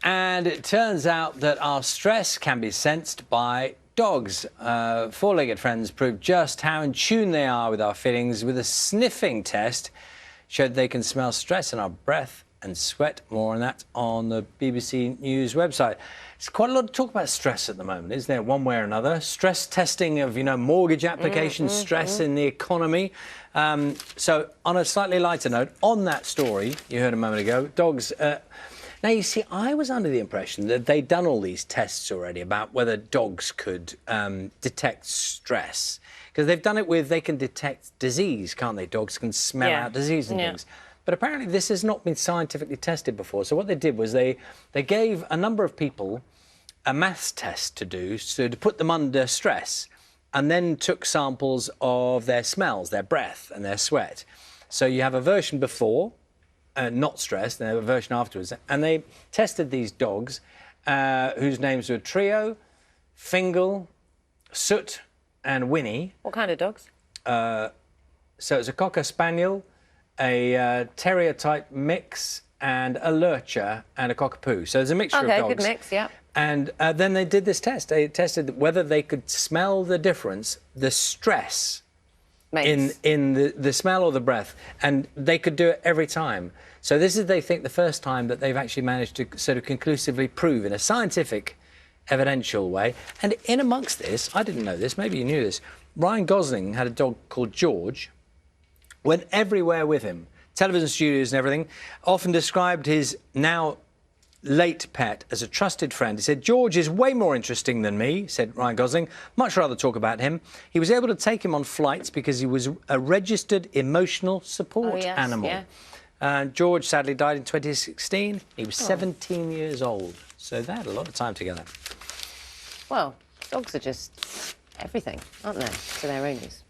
And it turns out that our stress can be sensed by dogs. Four-legged friends proved just how in tune they are with our feelings with a sniffing test. Showed they can smell stress in our breath and sweat. More on that on the BBC News website. There's quite a lot of talk about stress at the moment, isn't there, one way or another? Stress testing of, mortgage applications, stress in the economy. So on a slightly lighter note, on that story you heard a moment ago, dogs... Now, you see, I was under the impression that they'd done all these tests already about whether dogs could detect stress. Because they've done it with, they can detect disease, can't they? Dogs can smell out disease and things. But apparently this has not been scientifically tested before. So what they did was they gave a number of people a maths test to do, so to put them under stress, and then took samples of their smells, their breath and their sweat. So you have a version before, not stressed, and a version afterwards. And they tested these dogs, whose names were Trio, Fingal, Soot and Winnie. What kind of dogs? So it's a Cocker Spaniel, a Terrier-type mix, and a Lurcher and a Cockapoo. So there's a mixture of dogs. OK, good mix, yeah. And then they did this test. They tested whether they could smell the difference, the stress in the smell or the breath, and they could do it every time. So this is, they think, the first time that they've actually managed to sort of conclusively prove in a scientific, evidential way. And in amongst this, I didn't know this, maybe you knew this, Ryan Gosling had a dog called George, went everywhere with him, television studios and everything, often described his now late pet as a trusted friend. He said, "George is way more interesting than me," said Ryan Gosling. "Much rather talk about him. He was able to take him on flights because he was a registered emotional support animal." George sadly died in 2016. He was 17 years old. So they had a lot of time together. Well, dogs are just everything, aren't they, to their owners?